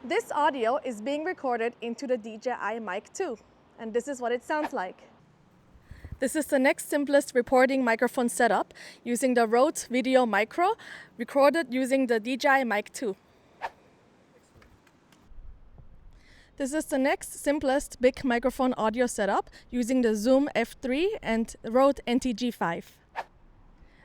This audio is being recorded into the DJI Mic 2, and this is what it sounds like. This is the next simplest recording microphone setup using the Rode Video Micro, recorded using the DJI Mic 2. This is the next simplest big microphone audio setup using the Zoom F3 and Rode NTG 5.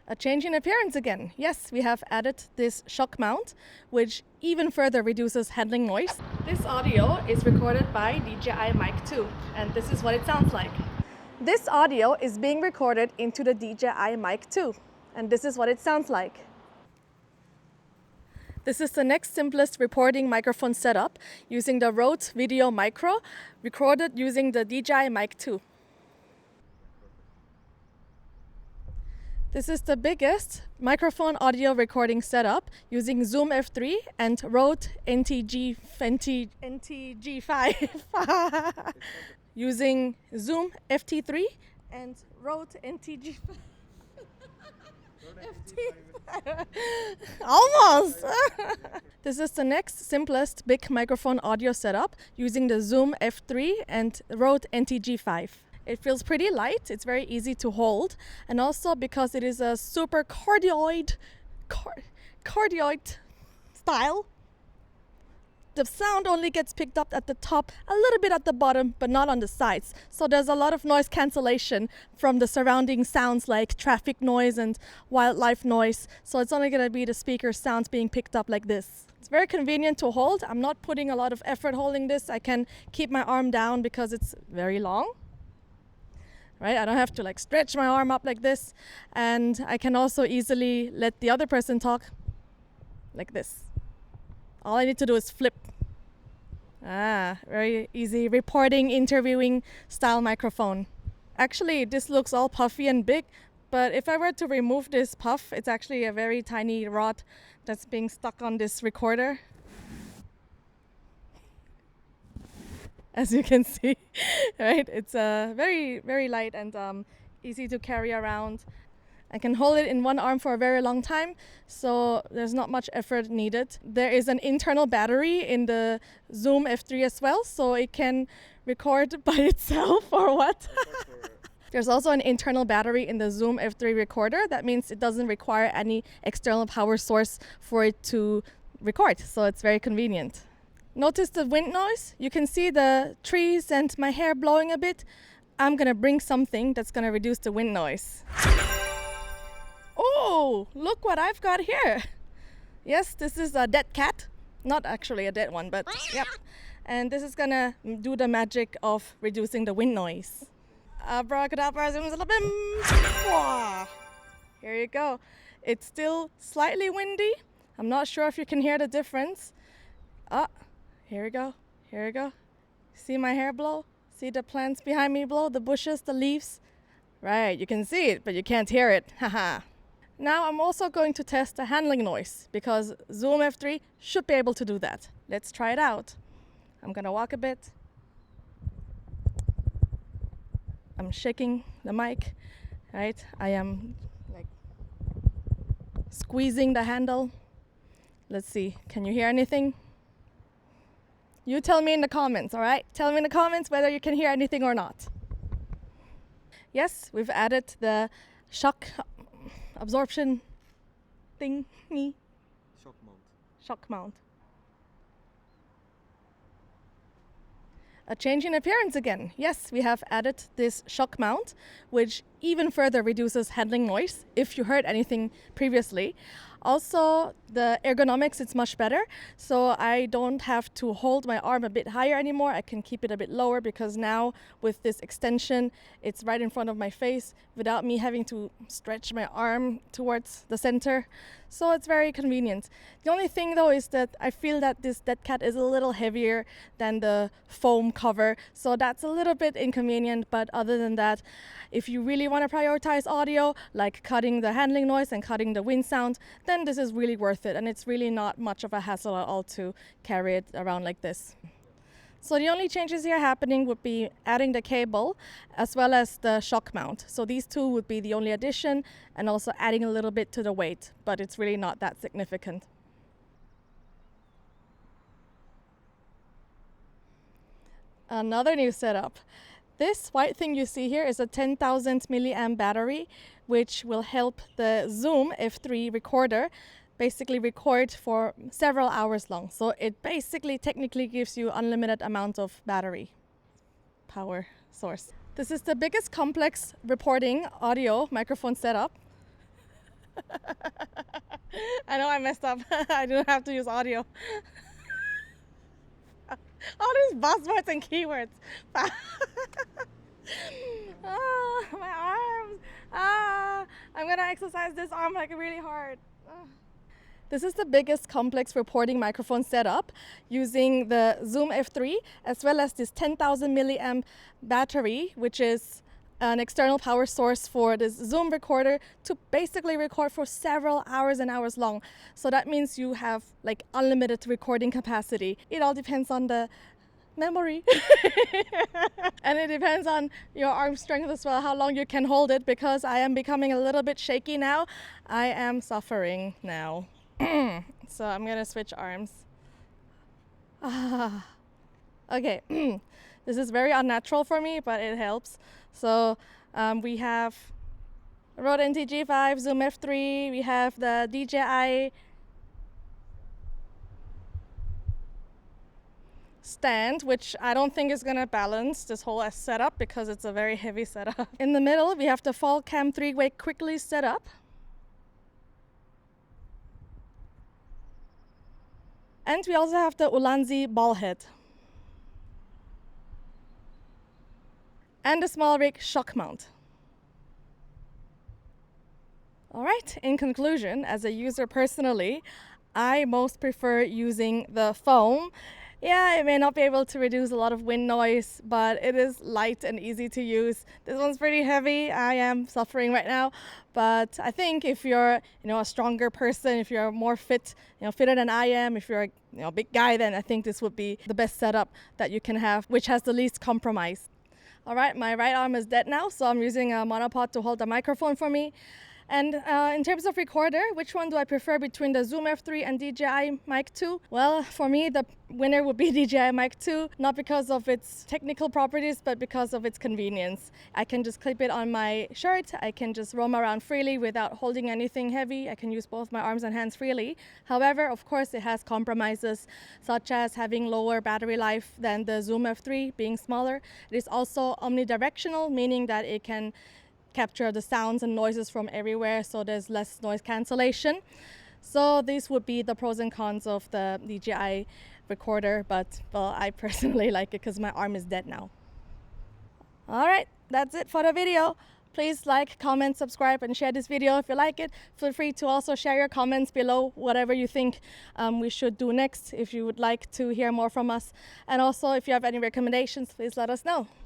A change in appearance again. Yes, we have added this Shockmount, which even further reduces handling noise. This audio is recorded by DJI Mic 2, and this is what it sounds like. This audio is being recorded into the DJI Mic 2, and this is what it sounds like. This is the next simplest recording microphone setup using the Rode Video Micro, recorded using the DJI Mic 2. This is the biggest microphone audio recording setup using Zoom F3 and Rode NTG 5. Using Zoom FT3 and Rode NTG 5. Almost! This is the next simplest big microphone audio setup using the Zoom F3 and Rode NTG 5. It feels pretty light, it's very easy to hold, and also because it is a super cardioid style, the sound only gets picked up at the top, a little bit at the bottom, but not on the sides. So there's a lot of noise cancellation from the surrounding sounds like traffic noise and wildlife noise. So it's only going to be the speaker sounds being picked up like this. It's very convenient to hold. I'm not putting a lot of effort holding this. I can keep my arm down because it's very long. Right? I don't have to stretch my arm up like this. And I can also easily let the other person talk like this. All I need to do is flip. Very easy reporting, interviewing style microphone. Actually, this looks all puffy and big, but if I were to remove this puff, it's actually a very tiny rod that's being stuck on this recorder. As you can see, right? It's very, very light and easy to carry around. I can hold it in one arm for a very long time, so there's not much effort needed. There is an internal battery in the Zoom F3 as well, so it can record by itself or what? There's also an internal battery in the Zoom F3 recorder. That means it doesn't require any external power source for it to record, so it's very convenient. Notice the wind noise? You can see the trees and my hair blowing a bit. I'm gonna bring something that's gonna reduce the wind noise. Oh, look what I've got here. Yes, this is a DeadCat. Not actually a dead one, but yep. And this is gonna do the magic of reducing the wind noise. Abracadabra, zimzalabim. Here you go. It's still slightly windy. I'm not sure if you can hear the difference. Here we go. Here we go. See my hair blow? See the plants behind me blow? The bushes, the leaves? Right, you can see it, but you can't hear it. Haha. Now I'm also going to test the handling noise because Zoom F3 should be able to do that. Let's try it out. I'm gonna walk a bit. I'm shaking the mic, right? I am squeezing the handle. Let's see, can you hear anything? You tell me in the comments, all right? Tell me in the comments whether you can hear anything or not. Yes, we've added the shock absorption thingy. Shockmount. A change in appearance again. Yes, we have added this Shockmount, which even further reduces handling noise if you heard anything previously. Also, the ergonomics, it's much better. So I don't have to hold my arm a bit higher anymore. I can keep it a bit lower because now with this extension, it's right in front of my face without me having to stretch my arm towards the center. So it's very convenient. The only thing though is that I feel that this DeadCat is a little heavier than the foam cover. So that's a little bit inconvenient, but other than that, if you really want to prioritize audio, like cutting the handling noise and cutting the wind sound, then this is really worth it. And it's really not much of a hassle at all to carry it around like this. So the only changes here happening would be adding the cable as well as the shock mount. So these two would be the only addition, and also adding a little bit to the weight, but it's really not that significant. Another new setup. This white thing you see here is a 10,000 milliamp battery, which will help the Zoom F3 recorder basically record for several hours long. So it basically technically gives you unlimited amount of battery power source. This is the biggest complex reporting audio microphone setup. I know I messed up. I don't have to use audio. All these buzzwords and keywords. My arms. I'm gonna exercise this arm like really hard. This is the biggest complex reporting microphone setup using the Zoom F3 as well as this 10,000 milliamp battery, which is an external power source for this Zoom recorder to basically record for several hours and hours long. So that means you have like unlimited recording capacity. It all depends on the memory and it depends on your arm strength as well, how long you can hold it, because I am becoming a little bit shaky now. I am suffering now. So I'm gonna switch arms. Okay. This is very unnatural for me, but it helps. So we have Rode NTG 5, Zoom F3, we have the DJI stand, which I don't think is gonna balance this whole setup because it's a very heavy setup. In the middle, we have the FALCAM 3-way quickly setup. And we also have the Ulanzi ball head. And the Smallrig Shockmount. All right, in conclusion, as a user personally, I most prefer using the foam. Yeah, it may not be able to reduce a lot of wind noise, but it is light and easy to use. This one's pretty heavy. I am suffering right now, but I think if you're, a stronger person, if you're more fit, fitter than I am, if you're a big guy, then I think this would be the best setup that you can have, which has the least compromise. All right, my right arm is dead now, so I'm using a monopod to hold the microphone for me. And in terms of recorder, which one do I prefer between the Zoom F3 and DJI Mic 2? Well, for me, the winner would be DJI Mic 2, not because of its technical properties, but because of its convenience. I can just clip it on my shirt. I can just roam around freely without holding anything heavy. I can use both my arms and hands freely. However, of course, it has compromises, such as having lower battery life than the Zoom F3, being smaller. It is also omnidirectional, meaning that it can capture the sounds and noises from everywhere, so there's less noise cancellation. So these would be the pros and cons of the DJI recorder, but well, I personally like it because my arm is dead now. All right, that's it for the video. Please like, comment, subscribe, and share this video if you like it. Feel free to also share your comments below, whatever you think we should do next, if you would like to hear more from us. And also, if you have any recommendations, please let us know.